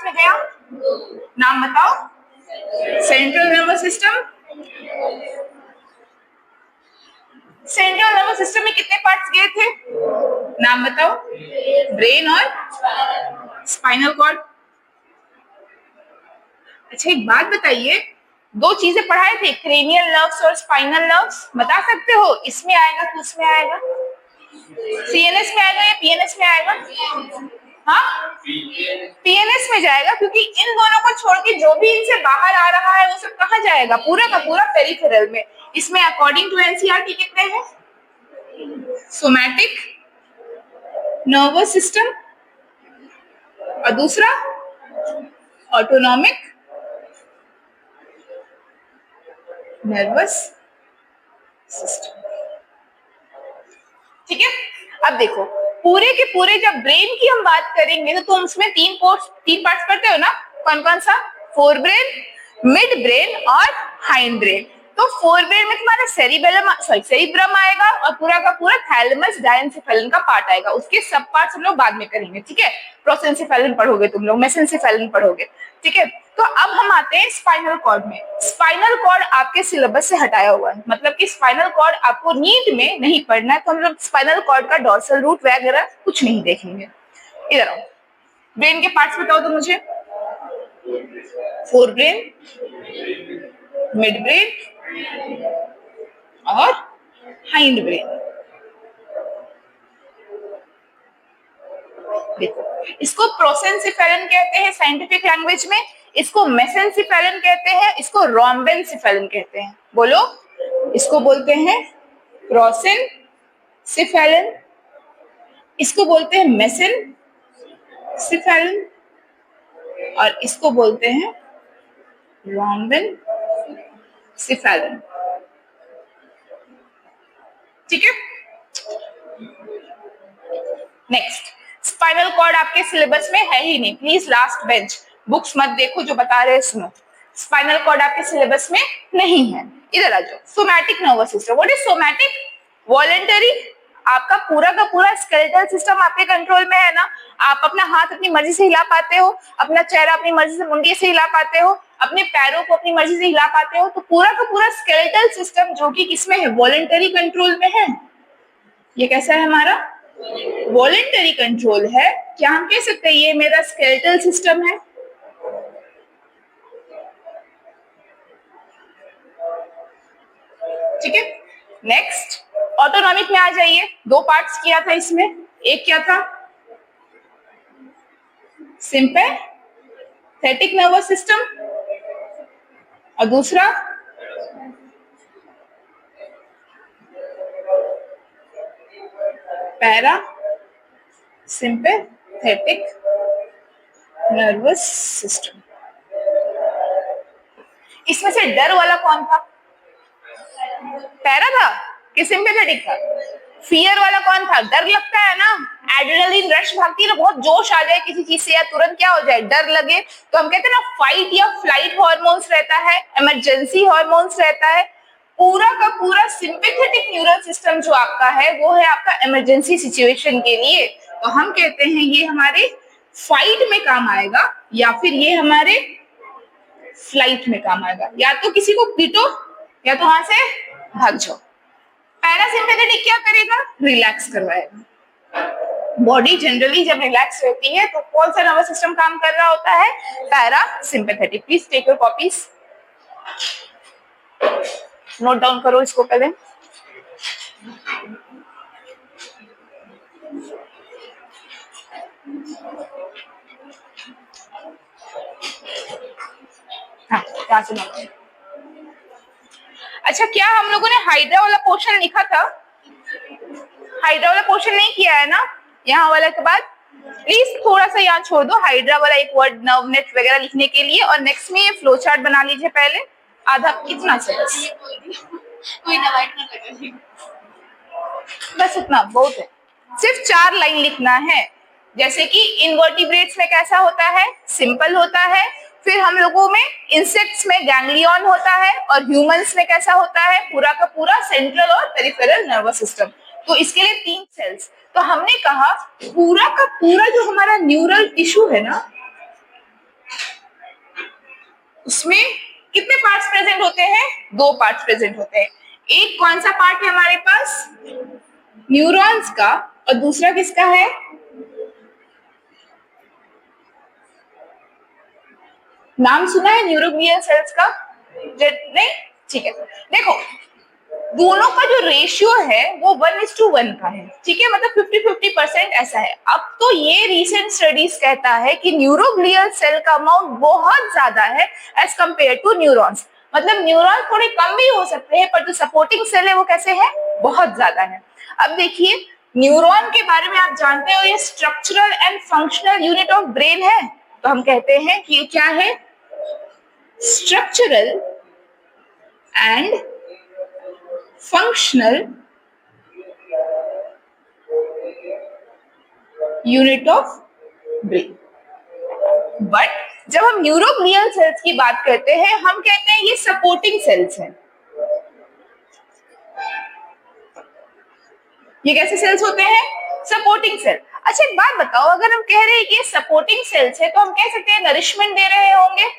में गया? नाम बताओ। Central nervous system. Central nervous system में कितने पार्ट्स गए थे? नाम बताओ। ब्रेन और स्पाइनल कॉर्ड। अच्छा एक बात बताइए, दो चीजें पढ़ाए थे, क्रेनियल नर्व्स और स्पाइनल नर्व्स, बता सकते हो इसमें आएगा कि उसमें आएगा? सीएनएस में आएगा या पीएनएस में आएगा? हाँ, पीएनएस में जाएगा, क्योंकि इन दोनों को छोड़ के जो भी इनसे बाहर आ रहा है वो सब कहाँ जाएगा? पूरा का पूरा पेरिफेरल में। इसमें अकॉर्डिंग टू एनसीईआरटी कितने हैं? सोमैटिक नर्वस सिस्टम और दूसरा ऑटोनॉमिक नर्वस सिस्टम। ठीक है, अब देखो पूरे के पूरे जब ब्रेन की हम बात करेंगे तो तुम उसमें तीन पार्ट्स पढ़ते हो ना, कौन कौन सा? फोर ब्रेन, मिड ब्रेन और हाइंड ब्रेन। तो फोर ब्रेन में तुम्हारा सेरिब्रम आएगा और पूरा का पूरा थैलेमस डायनसेफेलन का पार्ट आएगा। उसके सब पार्ट्स हम लोग बाद में करेंगे, ठीक है? प्रोसेंसेफेलन पढ़ोगे तुम लोग, मेसेंसेफेलन पढ़ोगे, ठीक है? तो अब हम आते हैं स्पाइनल कॉर्ड में। स्पाइनल कॉर्ड आपके सिलेबस से हटाया हुआ है, मतलब कि स्पाइनल कॉर्ड आपको नीट में नहीं पढ़ना है, तो हम लोग स्पाइनल कॉर्ड का डॉर्सल रूट वगैरह कुछ नहीं देखेंगे। इधर आओ, ब्रेन के पार्ट्स बताओ तो मुझे। फोर ब्रेन, मिड ब्रेन और हाइंड ब्रेन। देखो इसको प्रोसेंसिफेरन कहते हैं साइंटिफिक लैंग्वेज में, इसको मेसेंसिफेरन कहते हैं, इसको रोम्बेनसिफेरन कहते हैं। बोलो, इसको बोलते हैं प्रोसेंसिफेरन, इसको बोलते हैं मेसेंसिफेरन और इसको बोलते हैं रोम्बेनसिफेरन। ठीक है, नेक्स्ट, स्पाइनल कॉर्ड आपके सिलेबस में है ही नहीं, प्लीज लास्ट बेंच, बुक्स मत देखो, जो बता रहे हैं सुनो। स्पाइनल कॉर्ड आपके सिलेबस में नहीं है। इधर आ जाओ, somatic nervous system. What is somatic? Voluntary. आपका पूरा का पूरा स्केलेटल सिस्टम आपके कंट्रोल में है ना, आप अपना हाथ अपनी मर्जी से हिला पाते हो, अपना चेहरा अपनी मर्जी से मुंडी से हिला पाते हो, अपने पैरों को अपनी मर्जी से हिला पाते हो, तो पूरा का पूरा स्केलेटल सिस्टम जो कि किसमें है? वॉलेंटरी कंट्रोल में है। ये कैसा है हमारा? वॉलेंटरी कंट्रोल है। क्या हम कह सकते हैं ये मेरा स्केलेटल सिस्टम है? ठीक है, नेक्स्ट ऑटोनॉमिक में आ जाइए। दो पार्ट्स किया था इसमें, एक क्या था? सिंपैथेटिक नर्वस सिस्टम और दूसरा पैरा सिंपैथेटिक नर्वस सिस्टम। इसमें से डर वाला कौन था? पैरा था कि सिंपैथेटिक था? फियर वाला कौन था? डर लगता है ना, एड्रेनलिन रश भागती है ना, बहुत जोश आ जाए किसी चीज से या तुरंत क्या हो जाए, डर लगे, तो हम कहते हैं ना फाइट या फ्लाइट हार्मोन्स रहता है, इमरजेंसी हार्मोन्स रहता है। पूरा का पूरा सिंपैथेटिक न्यूरल सिस्टम जो आपका है वो है आपका इमरजेंसी सिचुएशन के लिए। तो हम कहते हैं ये हमारे फाइट में काम आएगा या फिर ये हमारे फ्लाइट में काम आएगा। या तो किसी को पीटो या तो वहां से भाग जाओ। पैरासिम्पैथेटिक क्या करेगा? रिलैक्स करवाएगा। बॉडी जनरली जब रिलैक्स रहती है तो कौन सा नर्वस सिस्टम काम कर रहा होता है? Parasympathetic. Please take your copies, note down करो इसको पहले। हाँ, यहाँ से नोट। अच्छा, क्या हम लोगों ने हाइड्रा वाला पोर्शन लिखा था? हाइड्रा वाला पोर्शन नहीं किया है ना? यहाँ वाला के बाद प्लीज थोड़ा सा यहाँ छोड़ दो, हाइड्रा वाला एक वर्ड नर्व नेट वगैरह लिखने के लिए, और नेक्स्ट में ये फ्लो चार्ट बना लीजिए पहले, आधा कितना से कोई बस इतना बहुत है, सिर्फ 4 लाइन लिखना है। जैसे कि इनवर्टिब्रेट्स में कैसा होता है? सिंपल होता है। फिर हम लोगों में इंसेक्ट्स में गैंग्लियन होता है, और ह्यूमंस में कैसा होता है? पूरा का पूरा सेंट्रल और पेरिफेरल नर्वस सिस्टम। तो इसके लिए 3 सेल्स। तो हमने कहा पूरा का पूरा जो हमारा न्यूरल टिश्यू है ना, उसमें कितने पार्ट्स प्रेजेंट होते हैं? 2 पार्ट्स प्रेजेंट होते हैं। एक कौन सा पार्ट है हमारे पास? न्यूरॉन्स का, और दूसरा किसका है? नाम सुना है न्यूरोग्लियल सेल्स का? नहीं, ठीक है। देखो, दोनों का जो रेशियो है वो 1:1 का है, ठीक है, मतलब 50-50% ऐसा है। अब तो ये रिसेंट स्टडीज कहता है कि न्यूरोग्लियल सेल का अमाउंट बहुत ज्यादा है एज कंपेयर टू न्यूरॉन्स। मतलब न्यूरॉन थोड़े कम भी हो सकते हैं, पर जो सपोर्टिंग सेल है वो कैसे है? बहुत ज्यादा है। अब देखिए, न्यूरॉन के बारे में आप जानते हो, ये structural and functional unit of brain है। तो हम कहते हैं कि ये क्या है? Structural and functional unit of brain. But जब हम न्यूरोग्लियल सेल्स की बात करते हैं, हम कहते हैं ये सपोर्टिंग सेल्स हैं। ये कैसे सेल्स होते हैं? Supporting cell. अच्छा, एक बात बताओ, अगर हम कह रहे हैं कि ये सपोर्टिंग सेल्स है, तो हम कह सकते हैं नरिशमेंट दे रहे होंगे,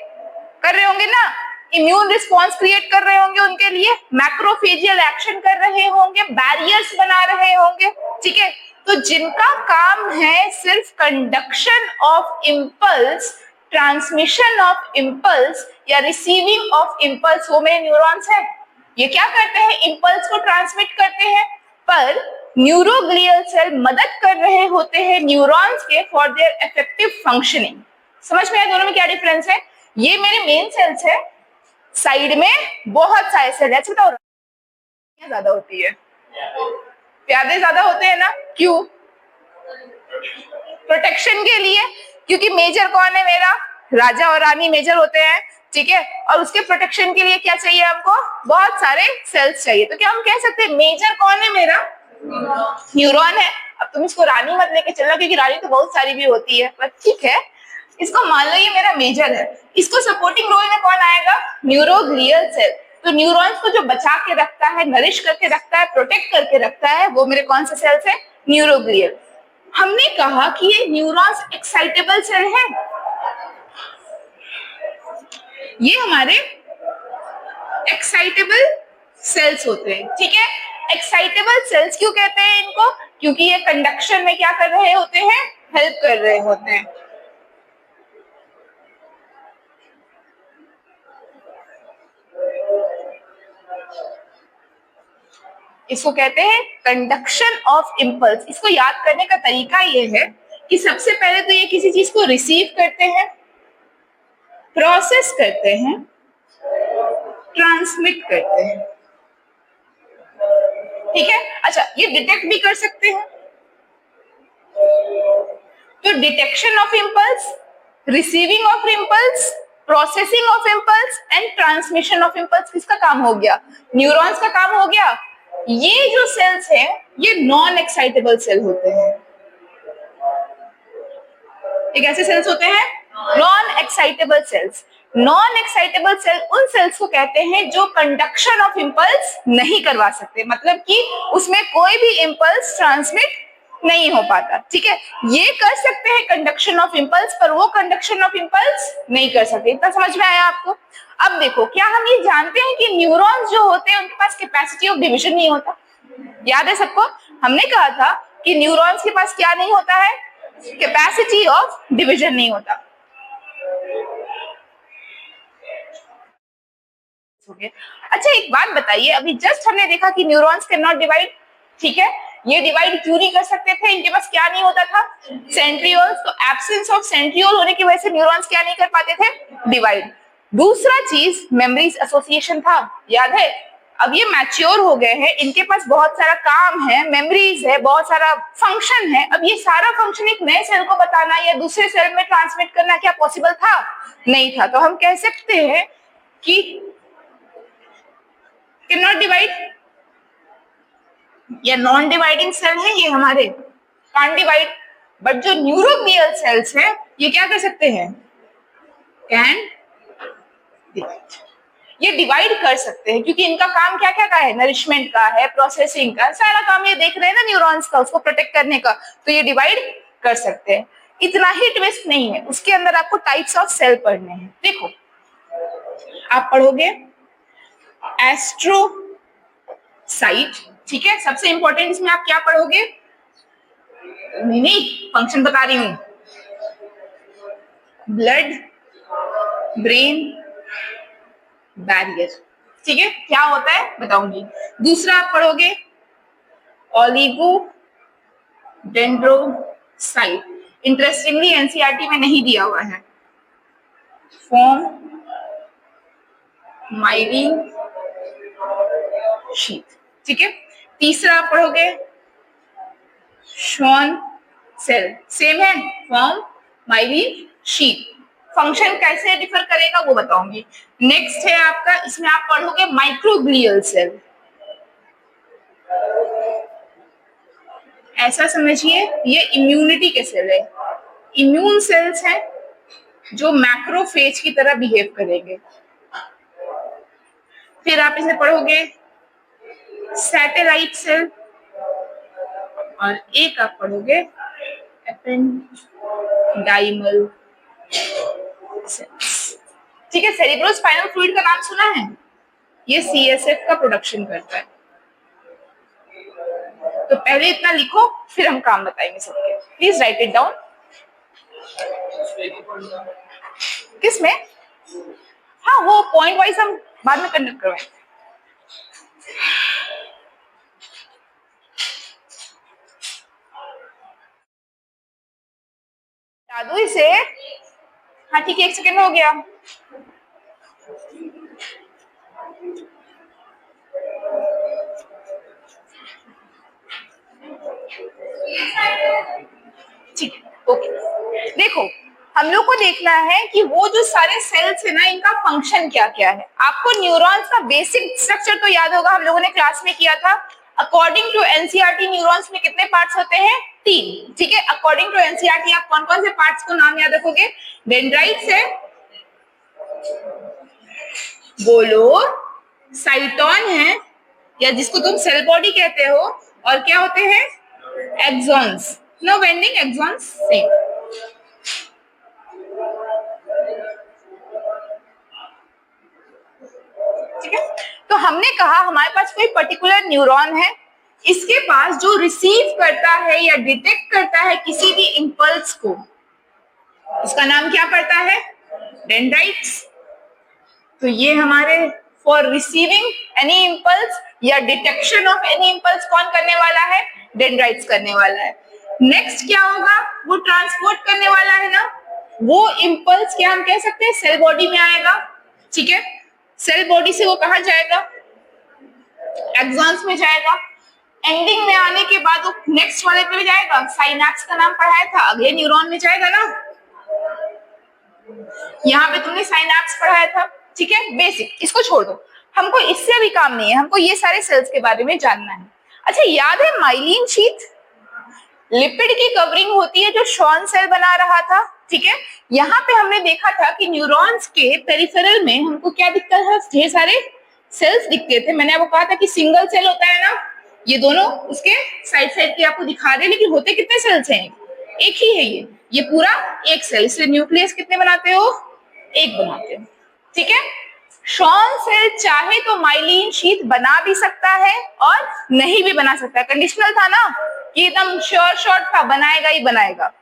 कर रहे होंगे ना, इम्यून रिस्पॉन्स क्रिएट कर रहे होंगे उनके लिए, मैक्रोफेजियल एक्शन कर रहे होंगे, बैरियर्स बना रहे होंगे, ठीक है। तो जिनका काम है सिर्फ conduction of impulse, transmission of impulse या रिसीविंग ऑफ इम्पल्स, वो मेरे न्यूरॉन्स है। ये क्या करते हैं? इम्पल्स को ट्रांसमिट करते हैं। पर न्यूरोग्लियल सेल मदद कर रहे होते हैं न्यूरॉन्स के फॉर देयर इफेक्टिव फंक्शनिंग। समझ में आया दोनों में क्या डिफरेंस है? ये मेरे मेन सेल्स है, साइड में बहुत सारे सेल है। अच्छा बताओ, ज्यादा होती है? प्यादे ज्यादा होते हैं ना, क्यों? प्रोटेक्शन के लिए, क्योंकि मेजर कौन है मेरा? राजा और रानी मेजर होते हैं, ठीक है। और उसके प्रोटेक्शन के लिए क्या चाहिए हमको? बहुत सारे सेल्स चाहिए। तो क्या हम कह सकते हैं मेजर कौन है मेरा? न्यूरॉन है। अब तुम इसको रानी मत लेके चलना, क्योंकि रानी तो बहुत सारी भी होती है, पर ठीक है, इसको मान लो ये मेरा मेजर है। इसको सपोर्टिंग रोल में कौन आएगा? Neuroglial cell. तो न्यूरॉन्स को जो बचा के रखता है, नरिश करके रखता है, प्रोटेक्ट करके रखता है, वो मेरे कौन से सेल्स है? न्यूरोग्लियल। हमने कहा कि ये न्यूरॉन्स एक्साइटेबल सेल है, ये हमारे एक्साइटेबल सेल्स होते हैं, ठीक है। एक्साइटेबल सेल्स क्यों कहते हैं इनको? क्योंकि ये कंडक्शन में क्या कर रहे होते हैं? हेल्प कर रहे होते हैं। इसको कहते हैं कंडक्शन ऑफ इम्पल्स। इसको याद करने का तरीका ये है कि सबसे पहले तो ये किसी चीज को रिसीव करते हैं, प्रोसेस करते हैं, ट्रांसमिट करते हैं, ठीक है। अच्छा, ये डिटेक्ट भी कर सकते हैं। तो detection of impulse, receiving of impulse, processing of impulse and transmission of impulse किसका काम हो गया? न्यूरॉन्स का काम हो गया। ये जो सेल्स हैं, ये नॉन एक्साइटेबल सेल होते हैं। ये कैसे सेल्स होते हैं? Non excitable cells. Non excitable cell उन सेल्स को कहते हैं जो कंडक्शन ऑफ इम्पल्स नहीं करवा सकते, मतलब कि उसमें कोई भी इम्पल्स ट्रांसमिट नहीं हो पाता, ठीक है। ये कर सकते हैं कंडक्शन ऑफ इम्पल्स, पर वो कंडक्शन ऑफ इम्पल्स नहीं कर सकते। इतना समझ में आया आपको? अब देखो, क्या हम ये जानते हैं कि न्यूरॉन्स जो होते हैं उनके पास कैपेसिटी ऑफ डिवीजन नहीं होता? याद है सबको? हमने कहा था कि न्यूरॉन्स के पास क्या नहीं होता है? कैपेसिटी ऑफ डिवीजन नहीं होता। अच्छा, एक बात बताइए, अभी जस्ट हमने देखा कि न्यूरॉन्स कैन नॉट डिवाइड, ठीक है। ये डिवाइड क्यों नहीं कर सकते थे? इनके पास क्या नहीं होता था? सेंट्रियोल्स। तो एब्सेंस ऑफ सेंट्रियोल होने की वजह से न्यूरॉन्स क्या नहीं कर पाते थे? डिवाइड। दूसरा चीज मेमोरीज एसोसिएशन था, याद है? अब ये मैच्योर हो गए हैं, इनके पास बहुत सारा काम है, मेमोरीज है, बहुत सारा फंक्शन है। अब ये सारा फंक्शन एक नए सेल को बताना या दूसरे सेल में ट्रांसमिट करना क्या पॉसिबल था? नहीं था। तो हम कह सकते हैं कि कैन नॉट डिवाइड, ये नॉन डिवाइडिंग सेल है, ये हमारे कांट डिवाइड। बट जो न्यूरोग्लियल सेल्स है, ये क्या कर सकते हैं? Can divide. ये डिवाइड कर सकते हैं, क्योंकि इनका काम क्या क्या का है? नरिशमेंट का है, प्रोसेसिंग का, सारा काम ये देख रहे हैं ना न्यूरॉन्स का, उसको प्रोटेक्ट करने का। तो ये डिवाइड कर सकते हैं। इतना ही ट्विस्ट नहीं है, उसके अंदर आपको टाइप्स ऑफ सेल पढ़ने हैं। देखो, आप पढ़ोगे एस्ट्रोसाइट, ठीक है। सबसे इंपॉर्टेंट इसमें आप क्या पढ़ोगे, नहीं फंक्शन बता रही हूं, ब्लड ब्रेन बैरियर, ठीक है। क्या होता है बताऊंगी। दूसरा आप पढ़ोगे ओलिगो डेंड्रोसाइट, इंटरेस्टिंगली एनसीईआरटी में नहीं दिया हुआ है, फॉर्म माइलिन शीथ, ठीक है। तीसरा आप पढ़ोगे शॉन सेल, सेम है, फॉर्म माइलिन शीथ, फंक्शन कैसे डिफर करेगा वो बताऊंगी। नेक्स्ट है आपका, इसमें आप पढ़ोगे माइक्रोग्लियल सेल, ऐसा समझिए ये इम्यूनिटी के सेल है, इम्यून सेल्स हैं जो मैक्रोफेज की तरह बिहेव करेंगे। फिर आप इसे पढ़ोगे सैटेलाइट सेल, और एक आप पढ़ोगे एपेंडाइमल सेल्स, ठीक है। सेरिब्रोस्पाइनल फ्लूइड का नाम सुना है, ये सीएसएफ का प्रोडक्शन करता है। तो पहले इतना लिखो फिर हम काम बताएंगे सबके, प्लीज राइट इट डाउन। किसमें, हाँ वो पॉइंट वाइज हम बाद में कंडक्ट करवाएंगे। जादू इसे, हाँ ठीक है, 1 सेकेंड हो गया। ठीक है, ओके। देखो हम लोग को देखना है कि वो जो सारे सेल्स है ना, इनका फंक्शन क्या क्या है। आपको न्यूरॉन्स का बेसिक स्ट्रक्चर तो याद होगा, हम लोगों ने क्लास में किया था। अकॉर्डिंग टू एनसीईआरटी न्यूरॉन्स में कितने पार्ट्स होते हैं, 3, ठीक है। अकॉर्डिंग टू एनसीईआरटी आप कौन कौन से पार्ट्स को नाम याद रखोगे, डेंड्राइट्स है, बोलो साइटोन है, या जिसको तुम सेल बॉडी कहते हो, और क्या होते हैं axons, no vending axons same. ठीक है, तो हमने कहा हमारे पास कोई पर्टिकुलर न्यूरॉन है, इसके पास जो रिसीव करता है या डिटेक्ट करता है किसी भी इंपल्स को, उसका नाम क्या पड़ता है, डेंड्राइट्स। तो ये हमारे फॉर रिसीविंग एनी इंपल्स या डिटेक्शन ऑफ एनी इंपल्स कौन करने वाला है, डेंड्राइट्स करने वाला है। नेक्स्ट क्या होगा, वो ट्रांसपोर्ट करने वाला है ना, वो इंपल्स क्या हम कह सकते हैं, सेल बॉडी में आएगा, ठीक है। सेल बॉडी से वो कहाँ जाएगा, एक्सॉन्स में जाएगा। एंडिंग में आने के बाद वो नेक्स्ट वाले पे जाएगा, साइनैप्स का नाम पढ़ाया था, अगले न्यूरॉन में जाएगा ना, यहाँ पे तुमने साइनैप्स पढ़ाया था, ठीक है। बेसिक इसको छोड़ दो, हमको इससे भी काम नहीं है, हमको ये सारे सेल्स के बारे में जानना है। अच्छा याद है माइलिन शीथ, लिपिड की कवरिंग होती है जो शॉन सेल बना रहा था, ठीक है। यहाँ पे हमने देखा था कि न्यूरॉन्स के पेरिफेरल में हमको क्या दिखता है, ढेर सारे सेल्स दिखते थे। मैंने आपको कहा था कि सिंगल सेल होता है ना, ये दोनों उसके साइड साइड के आपको दिखा रहे हैं, लेकिन होते कितने सेल्स हैं, एक ही है ये पूरा एक सेल, इसलिए न्यूक्लियस कितने बनाते हो, एक बनाते हो, ठीक है। शॉन सेल चाहे तो माइलिन शीथ बना भी सकता है और नहीं भी बना सकता है, कंडीशनल था ना कि एकदम श्योर शॉर्ट था, बनाएगा ही बनाएगा,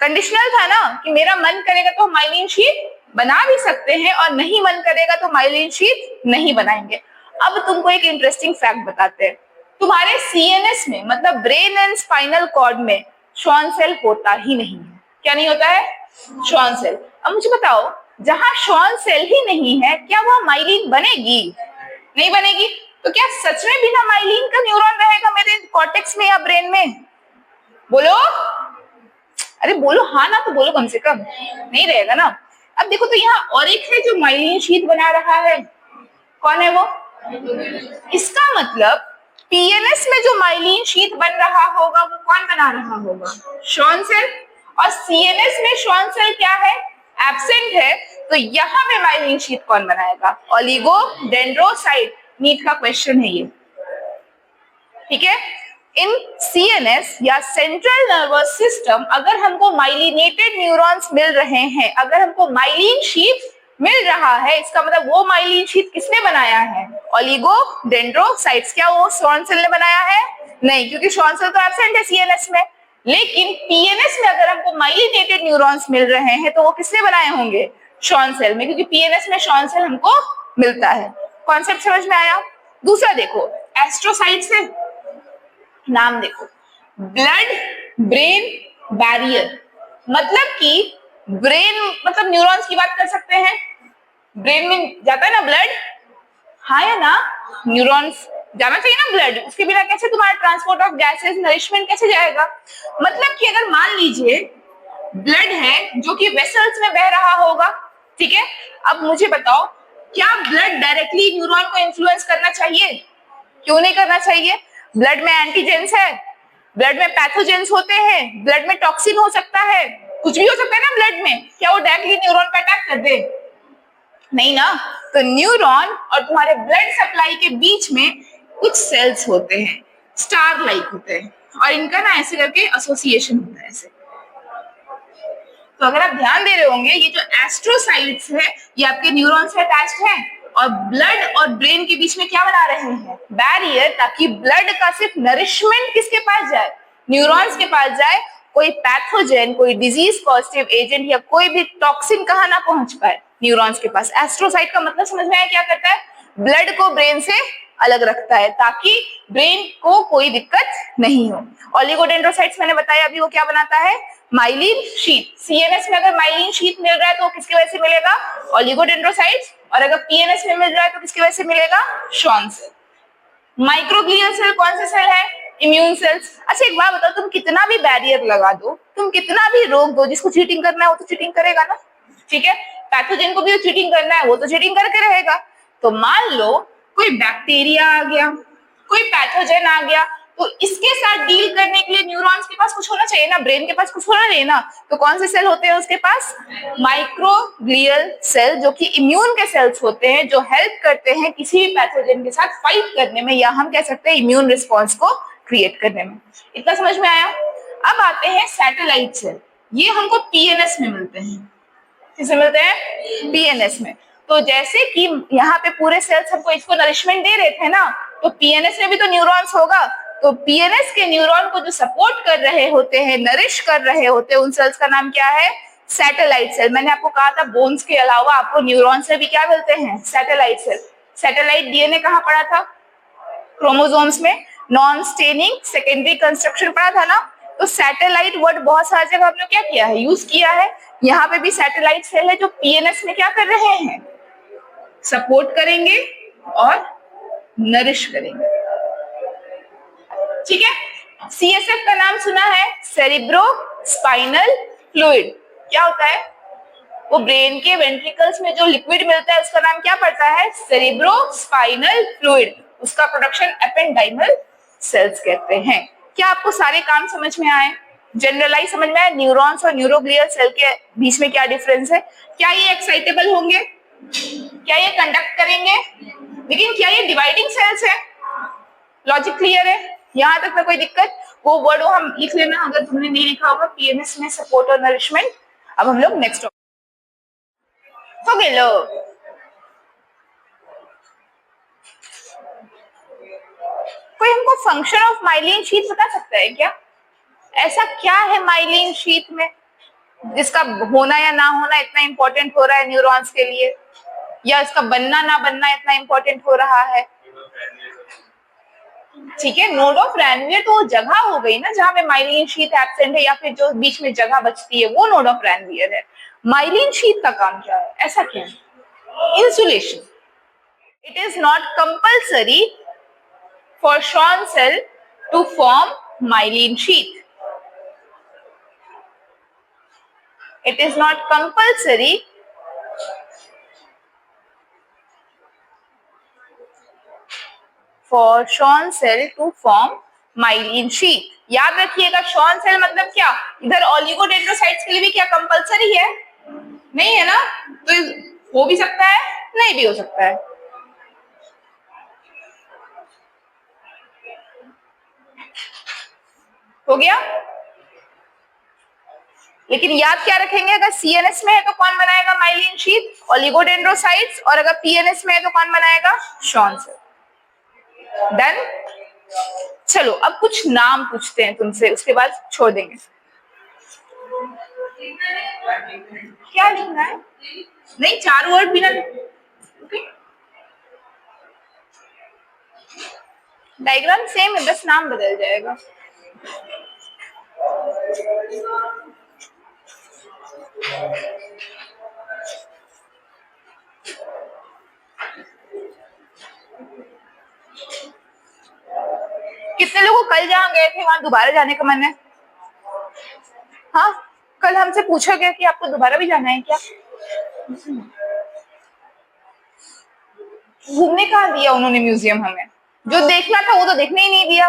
कंडीशनल था ना कि मेरा मन करेगा तो माइलिन शीथ बना भी सकते हैं और नहीं मन करेगा तो माइलिन शीथ नहीं बनाएंगे। अब तुमको एक इंटरेस्टिंग फैक्ट बताते हैं, तुम्हारे सीएनएस में मतलब ब्रेन एंड स्पाइनल कॉर्ड में शॉन सेल होता ही नहीं है। क्या नहीं होता है, शॉन सेल। अब मुझे बताओ जहां शॉन सेल ही नहीं है क्या वहां माइलिन बनेगी, नहीं बनेगी। तो क्या सच में बिना माइलिन का न्यूरॉन रहेगा मेरे कॉर्टेक्स में या ब्रेन में, बोलो, अरे बोलो हाँ ना, तो बोलो कम से कम, नहीं रहेगा ना। अब देखो तो यहाँ और एक है जो माइलिन शीथ बना रहा है, कौन है वो, इसका मतलब पीएनएस में जो माइलिन शीथ बन रहा होगा वो कौन बना रहा होगा, शॉन सेल। और सीएनएस में शॉन सेल क्या है, एब्सेंट है, तो यहाँ पे माइलिन शीथ कौन बनाएगा, ओलिगो डेंड्रोसाइट। नीट का क्वेश्चन है ये, ठीक है। इन सीएनएस या सेंट्रल नर्वस सिस्टम अगर हमको माइलिनेटेड न्यूरॉन्स मिल रहे हैं, अगर हमको माइलिन शीथ मिल रहा है, इसका मतलब वो माइलिन शीथ किसने बनाया है? ओलिगोडेंड्रोसाइट्स। क्या वो श्वान सेल ने बनाया है? नहीं, क्योंकि श्वान सेल तो एब्सेंट है सीएनएस में। लेकिन पीएनएस में अगर हमको माइलिनेटेड न्यूरॉन्स मिल रहे हैं तो वो किसने बनाए होंगे? श्वान सेल में, क्योंकि पीएनएस में श्वान सेल हमको मिलता है। कॉन्सेप्ट समझ में आया? दूसरा देखो, एस्ट्रोसाइट्स है, नाम देखो, ब्लड ब्रेन बैरियर, मतलब कि ब्रेन मतलब न्यूरॉन्स की बात कर सकते हैं। ब्रेन में जाता है ना ब्लड, हाँ या ना? न्यूरॉन्स जाना चाहिए ना ब्लड, उसके बिना कैसे तुम्हारा ट्रांसपोर्ट ऑफ गैसेस, नरिशमेंट कैसे जाएगा? मतलब कि अगर मान लीजिए ब्लड है जो कि वेसल्स में बह रहा होगा, ठीक है, अब मुझे बताओ क्या ब्लड डायरेक्टली न्यूरॉन को इन्फ्लुएंस करना चाहिए? क्यों नहीं करना चाहिए? ब्लड में एंटीजेंस है, ब्लड में पैथोजेंस होते हैं, ब्लड में टॉक्सिन हो सकता है, कुछ भी हो सकता है ना ब्लड में, क्या वो डायरेक्टली न्यूरॉन पे अटैक कर दे? नहीं ना। तो न्यूरॉन और तुम्हारे ब्लड सप्लाई के बीच में कुछ सेल्स होते हैं, स्टार लाइक होते हैं, और इनका ना ऐसे करके एसोसिएशन होता है ऐसे। तो अगर आप ध्यान दे रहे होंगे, ये जो एस्ट्रोसाइट्स है ये आपके न्यूरॉन से अटैच्ड है, और ब्लड और ब्रेन के बीच में क्या बना रहे हैं? बैरियर, ताकि ब्लड का सिर्फ नरिशमेंट किसके पास जाए? न्यूरॉन्स के पास जाए, कोई पैथोजेन, कोई डिजीज पॉजिटिव एजेंट या कोई भी टॉक्सिन कहाँ ना पहुंच पाए? न्यूरॉन्स के पास। एस्ट्रोसाइट का मतलब समझ में आया क्या करता है? ब्लड को ब्रेन से अलग रखता है ताकि ब्रेन को कोई दिक्कत नहीं हो। ओलिगोडेंड्रोसाइट्स मैंने बताया अभी, वो क्या बनाता है? Myelin sheath. सीएनएस में अगर माइलिन शीथ मिल रहा है तो किसकी वजह से मिलेगा? ओलिगोडेंड्रोसाइट्स। और अगर पीएनएस में मिल रहा है तो किसकी वजह से मिलेगा? Schwann cell. माइक्रोग्लियल सेल कौन सा सेल है? Immune cells. अच्छा एक बात बताओ, तुम कितना भी बैरियर लगा दो, तुम कितना भी रोक दो, जिसको चीटिंग करना है वो तो चीटिंग करेगा ना, ठीक है? पैथोजेन को भी तो चीटिंग करना है, वो तो चीटिंग करके रहेगा। तो मान लो कोई बैक्टीरिया आ गया, कोई पैथोजेन आ गया, तो इसके साथ डील करने के लिए न्यूरॉन्स के पास कुछ होना चाहिए ना, ब्रेन के पास कुछ होना चाहिए ना। तो कौन से सेल होते हैं उसके पास? माइक्रोग्लियल सेल, जो कि इम्यून के सेल्स होते हैं, जो हेल्प करते हैं किसी भी पैथोजेन के साथ फाइट करने में, या हम कह सकते हैं इम्यून रिस्पॉन्स को क्रिएट करने में। इतना समझ में आया? अब आते हैं सैटेलाइट सेल। ये हमको पीएनएस में मिलते हैं। किसे मिलते हैं? पीएनएस में। तो जैसे कि यहाँ पे पूरे सेल्स हमको इसको नरिशमेंट दे रहे थे ना, तो पीएनएस में भी तो न्यूरॉन्स होगा। तो पीएनएस के न्यूरॉन को जो सपोर्ट कर रहे होते हैं, नरिश कर रहे होते हैं, उन सेल्स का नाम क्या है? Satellite cell. मैंने आपको कहा था बोन्स के अलावा आपको न्यूरॉन से भी क्या मिलते हैं? Satellite cell. सैटेलाइट डीएनए कहाँ पढ़ा था? क्रोमोसोम्स में नॉन स्टेनिंग सेकेंडरी कंस्ट्रक्शन पढ़ा था ना। तो सैटेलाइट वर्ड बहुत सारी जगह हमने क्या किया है? यूज किया है। यहाँ पे भी सैटेलाइट सेल है जो पीएनएस में क्या कर रहे हैं? सपोर्ट करेंगे और नरिश करेंगे, ठीक है? सीएसएफ का नाम सुना है? Cerebro spinal fluid. क्या होता है? वो ब्रेन के वेंट्रिकल्स में जो लिक्विड मिलता है उसका नाम क्या पड़ता है? Cerebro spinal fluid. उसका प्रोडक्शन एपेंडाइमल सेल्स कहते हैं। क्या आपको सारे काम समझ में आए? जनरलाइज समझ में आए? न्यूरॉन्स और न्यूरोग्लियल सेल के बीच में क्या डिफरेंस है? क्या ये एक्साइटेबल होंगे? क्या ये कंडक्ट करेंगे? लेकिन क्या ये डिवाइडिंग सेल्स है? लॉजिक क्लियर है? यहाँ तक में कोई दिक्कत? वो वर्ड हम लिख लेना अगर तुमने नहीं लिखा होगा, पीएनएस में सपोर्ट और नरिशमेंट। अब हम लोग नेक्स्ट हो गए लो। कोई हमको फंक्शन ऑफ माइलिन शीथ बता सकता है क्या? ऐसा क्या है माइलिन शीथ में जिसका होना या ना होना इतना इंपॉर्टेंट हो रहा है न्यूरॉन्स के लिए, या इसका बनना ना बनना इतना इंपॉर्टेंट हो रहा है? ठीक है, नोड ऑफ रैनवियर तो वो जगह हो गई ना जहां पे माइलिन शीथ एब्सेंट है, या फिर जो बीच में जगह बचती है वो नोड ऑफ रैनवियर है। माइलिन शीथ का काम क्या है? ऐसा क्या है? Insulation. It is not compulsory for Schwann cell to form myelin sheath. It is not compulsory for Schwann cell to form myelin sheath. याद रखिएगा, Schwann cell मतलब क्या? इधर ओलिगोडेंड्रोसाइट्स के लिए भी क्या कंपल्सरी है? नहीं है ना। तो हो भी सकता है, नहीं भी हो सकता है। हो गया? लेकिन याद क्या रखेंगे, अगर सीएनएस में है तो कौन बनाएगा माइलिन शीथ? ओलिगोडेंड्रोसाइट्स, और अगर पीएनएस में है तो कौन बनाएगा? Schwann cell. डन। चलो अब कुछ नाम पूछते हैं तुमसे, उसके बाद छोड़ देंगे। क्या लिखना है? नहीं, 4 वर्ड बिना। डायग्राम सेम है, बस नाम बदल जाएगा। कितने लोगों कल जहाँ गए थे वहां दोबारा जाने का मन है? हाँ, कल हमसे पूछा गया कि आपको दोबारा भी जाना है क्या? घूमने कहाँ दिया उन्होंने म्यूजियम हमें? जो देखना था वो तो देखने ही नहीं दिया।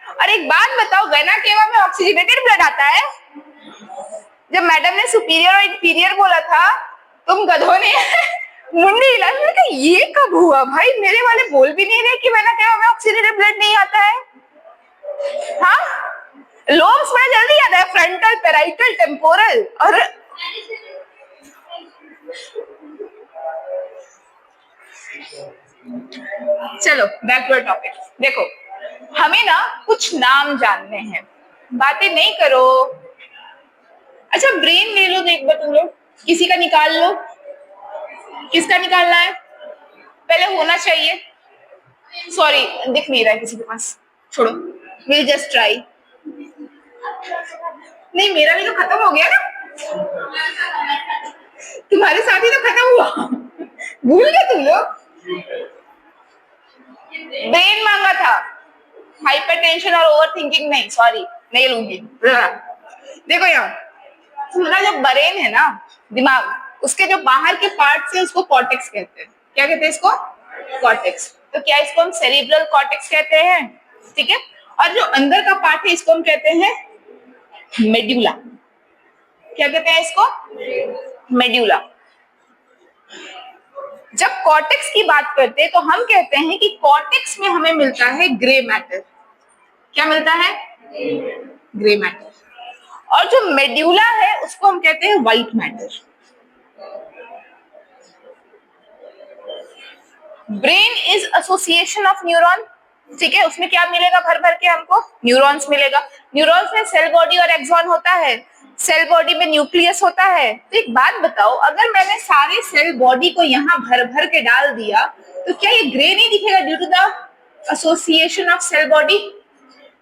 और एक बात बताओ, वेना केवा में ऑक्सीजनेटेड ब्लड आता है? जब मैडम ने सुपीरियर और इंफीरियर बोला था, तुम गधों ने मुंडी हिला। मैंने कहा ये कब हुआ भाई? मेरे वाले बोल भी नहीं रहे कि वेना केवा में ऑक्सीजनेटेड ब्लड नहीं आता है। हाँ, लोब्स बड़ा जल्दी आता है, फ्रंटल, पेराइटल, टेम्पोरल। और चलो बैक टू टॉपिक। देखो, हमें ना कुछ नाम जानने हैं, बातें नहीं करो। अच्छा, ब्रेन ले लो, देख तुम लोग, किसी का निकाल लो। किसका निकालना है? पहले होना चाहिए। सॉरी, दिख नहीं रहा है किसी के पास, छोड़ो, विल जस्ट ट्राई। नहीं, मेरा भी तो खत्म हो गया ना, तुम्हारे साथ ही तो खत्म हुआ। भूल गए तुम लोग? ब्रेन मांगा था, हाइपरटेंशन और ओवर थिंकिंग नहीं, सॉरी नहीं लूंगी। देखो यहाँ, तुम्हारा जो ब्रेन है ना, दिमाग, उसके जो बाहर के पार्ट से उसको कॉर्टेक्स कहते हैं। क्या कहते हैं इसको? कॉर्टेक्स। तो क्या इसको हम सेरिब्रल कॉर्टेक्स कहते हैं? ठीक है। और जो अंदर का पार्ट है इसको हम कहते हैं मेड्यूला। क्या कहते हैं इसको? मेड्यूला। जब कॉर्टेक्स की बात करते हैं तो हम कहते हैं कि कॉर्टेक्स में हमें मिलता है ग्रे मैटर। क्या मिलता है? Grey matter. और जो मेड्यूला है उसको हम कहते हैं white matter. Brain is association of neuron. ठीक है, उसमें क्या मिलेगा भर भर के हमको? न्यूरॉन्स मिलेगा। न्यूरॉन्स में सेल बॉडी और एक्सॉन होता है, सेल बॉडी में न्यूक्लियस होता है। तो एक बात बताओ, अगर मैंने सारे सेल बॉडी को यहाँ भर भर के डाल दिया तो क्या ये ग्रे नहीं दिखेगा due to the association of cell body?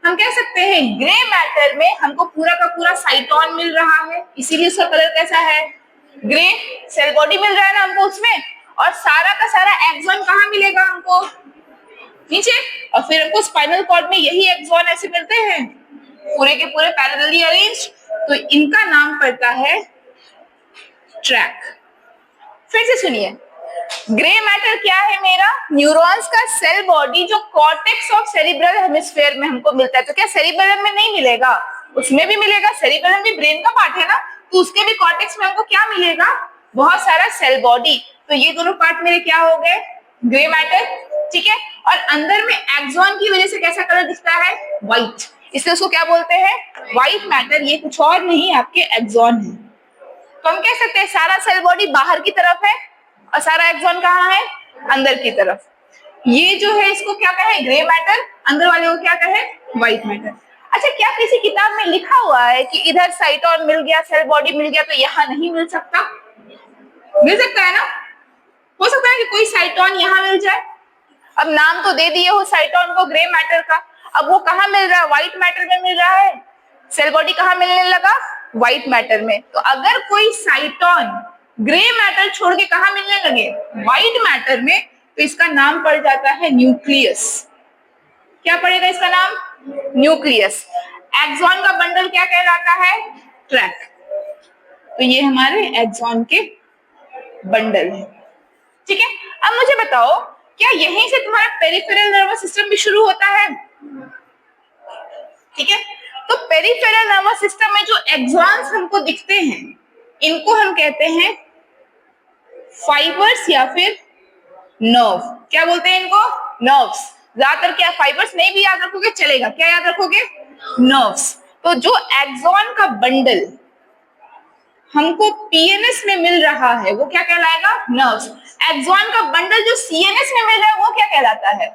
हम कह सकते हैं ग्रे मैटर में हमको पूरा का पूरा साइटोन मिल रहा है, इसीलिए उसका कलर कैसा है? ग्रे। सेल बॉडी मिल रहा है ना हमको उसमें, और सारा का सारा एक्सॉन कहाँ मिलेगा हमको? नीचे। और फिर हमको स्पाइनल कॉर्ड में यही एक्सॉन ऐसे मिलते हैं, पूरे के पूरे पैरेलली अरेंज्ड। तो इनका नाम पड़ता है ट्रैक। फिर से सुनिए, ग्रे मैटर क्या है मेरा? न्यूरॉन्स का सेल बॉडी जो कॉर्टेक्स ऑफ सेरिब्रल हेमिस्फीयर में हमको मिलता है। तो क्या सेरिब्रल में नहीं मिलेगा? उसमें भी मिलेगा। सेरिब्रल भी ब्रेन का पार्ट है ना, तो उसके भी कॉर्टेक्स में हमको क्या मिलेगा? बहुत सारा सेल बॉडी। तो ये दोनों पार्ट मेरे क्या हो गए? Grey matter. ठीक है। और अंदर में एक्सॉन की वजह से कैसा कलर दिखता है? व्हाइट। इसलिए उसको क्या बोलते हैं? White matter. ये कुछ और नहीं, आपके एक्सॉन है। तो हम कह सकते हैं सारा सेल बॉडी बाहर की तरफ है और सारा एक्सॉन कहाँ है? अंदर की तरफ। ये जो है इसको क्या कहें? Grey matter. अंदर वाले को क्या कहें? White matter. अच्छा, क्या किसी किताब में लिखा हुआ है कि इधर साइटोन मिल गया, सेल बॉडी मिल गया, तो यहाँ नहीं मिल सकता? मिल सकता है ना? हो सकता है कि कोई साइटोन यहाँ मिल जाए। अब नाम तो दे दिए हो साइटोन को ग्रे मैटर का, अब वो कहाँ मिल रहा है? व्हाइट मैटर में मिल रहा है। सेल बॉडी कहाँ मिलने लगा? व्हाइट मैटर में। तो अगर कोई साइटोन ग्रे मैटर छोड़ के कहाँ मिलने लगे? व्हाइट मैटर में, तो इसका नाम पड़ जाता है न्यूक्लियस। क्या पड़ेगा इसका नाम? न्यूक्लियस। एक्सॉन का बंडल क्या कहलाता है? ट्रैक। तो ये हमारे एक्सॉन के बंडल है। ठीक है। अब मुझे बताओ, क्या यहीं से तुम्हारा पेरिफेरल नर्वस सिस्टम भी शुरू होता है? ठीक है। तो पेरिफेरल नर्वस सिस्टम में जो एक्सॉन्स हमको दिखते हैं, इनको हम कहते हैं फाइबर्स या फिर नर्व। क्या बोलते हैं इनको? नर्व्स। ज्यादातर क्या फाइबर्स नहीं भी याद रखोगे चलेगा, क्या याद रखोगे? नर्व्स। तो जो एक्सॉन का बंडल हमको पीएनएस में मिल रहा है वो क्या कहलाएगा? नर्व्स। एक्सॉन का बंडल जो सीएनएस में मिल रहा है वो क्या कहलाता है?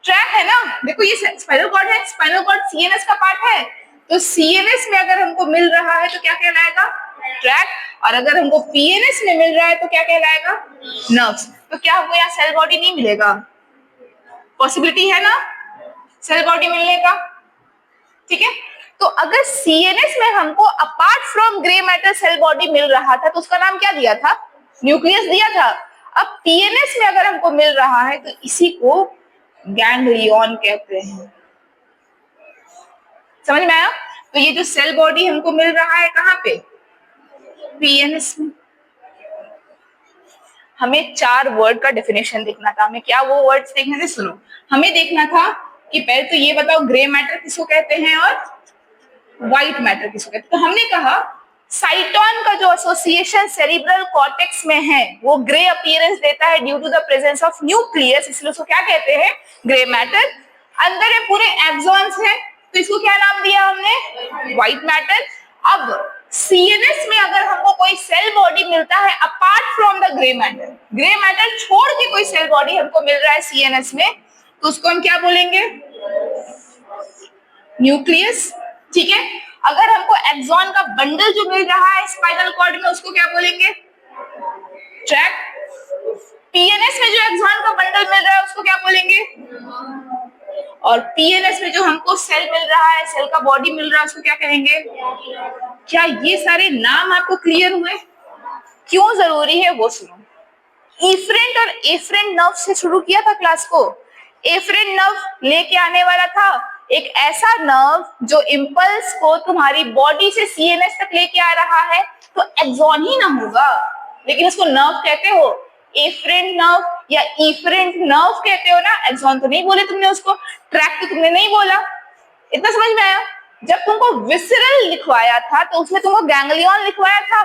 ट्रैक है ना। देखो ये स्पाइनल कॉर्ड है, स्पाइनल कॉर्ड सीएनएस का पार्ट है, तो सीएनएस में अगर हमको मिल रहा है तो क्या कहलाएगा? ट्रैक। और अगर हमको पीएनएस में मिल रहा है तो क्या कहलाएगा? नर्व्स। तो क्या हमको यहाँ सेल बॉडी नहीं मिलेगा? पॉसिबिलिटी है ना सेल बॉडी मिलने का, ठीक है। तो अगर सीएनएस में हमको apart from grey matter cell body मिल रहा था तो उसका नाम क्या दिया था? न्यूक्लियस दिया था। अब पीएनएस में अगर हमको मिल रहा है तो इसी को गैंग्लियन कहते हैं। समझ में आया? तो ये जो सेल बॉडी हमको मिल रहा है कहाँ पे? पीएनएस में। हमें 4 वर्ड का डेफिनेशन देखना था। हमें क्या वो वर्ड्स देखने थे? सुनो, हमें देखना था कि पहले तो ये बताओ ग्रे मैटर किसको कहते हैं और व्हाइट मैटर किसको कहते हैं। तो हमने कहा साइटोन का जो एसोसिएशन सेरिब्रल कॉर्टेक्स में है वो ग्रे अपीयरेंस देता है due to the presence of nucleus, इसलिए उसको क्या कहते हैं? Grey matter. अंदर में पूरे एक्सॉन्स हैं तो इसको क्या नाम दिया हमने? White matter. अब सीएनएस में अगर हमको कोई सेल बॉडी मिलता है apart from the grey matter छोड़ के कोई सेल बॉडी हमको मिल रहा है सीएनएस में तो उसको हम क्या बोलेंगे? न्यूक्लियस, ठीक है। अगर हमको एक्सॉन का बंडल जो मिल रहा है स्पाइनल कॉर्ड में उसको क्या बोलेंगे? ट्रैक। पीएनएस में जो एक्सॉन का बंडल मिल रहा है उसको क्या बोलेंगे? और पीएनएस में जो हमको सेल मिल रहा है, सेल का बॉडी मिल रहा है, उसको क्या कहेंगे? क्या ये सारे नाम आपको क्लियर हुए? क्यों जरूरी है वो सुनो। इफरेंट और एफरेंट नर्व से शुरू किया था क्लास को। एफरेंट नर्व लेके आने वाला था एक ऐसा नर्व जो इंपल्स को तुम्हारी बॉडी से सीएनएस तक लेके आ रहा है, तो एक्सॉन ही ना होगा, लेकिन उसको नर्व कहते हो। एफरेंट नर्व या इफरेंट नर्व कहते हो ना, एक्सॉन तो नहीं बोले तुमने उसको, ट्रैक तो तुमने नहीं बोला। इतना समझ में आया? जब तुमको विसरल लिखवाया था तो उसमें तुमको गैंग्लियन लिखवाया था।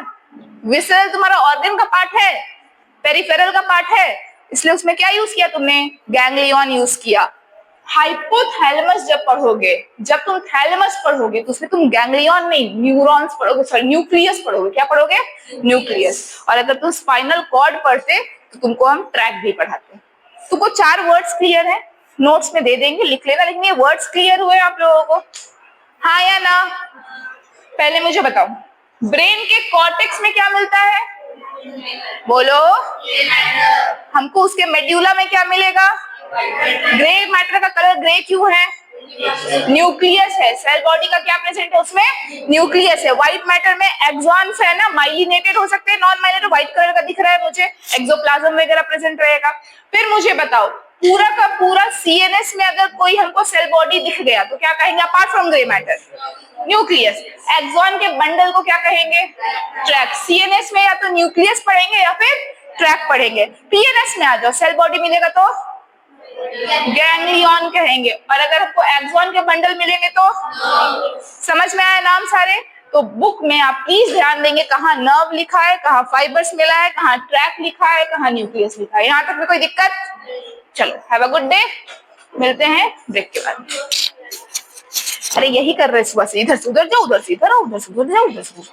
विसरल तुम्हारा ऑर्गन का पार्ट है, पेरिफेरल का पार्ट है, इसलिए उसमें क्या यूज किया तुमने? गैंग्लियन यूज किया। हाइपोथैलेमस जब पढ़ोगे, जब तुम थैलेमस पढ़ोगे तो उसमें तुम गैंग्लियन नहीं न्यूरॉन्स पढ़ोगे, सॉरी न्यूक्लियस पढ़ोगे। क्या पढ़ोगे? न्यूक्लियस। और अगर तुम स्पाइनल कॉर्ड पढ़ते तो तुमको हम ट्रैक भी पढ़ाते। तुमको 4 वर्ड्स क्लियर है? नोट्स में दे देंगे, लिख लेना, लेकिन ये वर्ड्स क्लियर हुए आप लोगों को? हाँ या ना? पहले मुझे बताओ, ब्रेन के कॉर्टेक्स में क्या मिलता है? बोलो। हमको उसके मेड्यूला में क्या मिलेगा? ग्रे मैटर का कलर ग्रे क्यों है? न्यूक्लियस है। सेल बॉडी का क्या प्रेजेंट है उसमें? न्यूक्लियस है। व्हाइट मैटर में एक्सॉन्स है ना, माइलिनेटेड हो सकते हैं, नॉन माइलिनेटेड, व्हाइट कलर का दिख रहा है मुझे, एक्सोप्लाज्म वगैरह प्रेजेंट रहेगा। फिर मुझे बताओ, पूरा का पूरा सीएनएस में अगर कोई हमको सेल बॉडी दिख गया तो क्या कहेंगे? Apart from grey matter, nucleus. Axon के बंडल को क्या कहेंगे? ट्रैक। सीएनएस में या तो न्यूक्लियस पढ़ेंगे या फिर ट्रैक पढ़ेंगे। पीएनएस में आ जाओ, सेल बॉडी मिलेगा तो गैंग्लियन कहेंगे। और अगर आपको एक्सॉन के बंडल मिलेंगे तो समझ में आया नाम सारे? तो बुक में आप प्लीज ध्यान देंगे कहाँ नर्व लिखा है, कहाँ फाइबर्स मिला है, कहाँ ट्रैक लिखा है, कहाँ न्यूक्लियस लिखा है। यहाँ तक में कोई दिक्कत? चलो, हैव अ गुड डे, मिलते हैं ब्रेक के बाद। अरे यही कर रहे सुबह से, इधर से उधर जाओ, उधर से इधर आओ, उधर से उधर जाओ, उधर से उधर।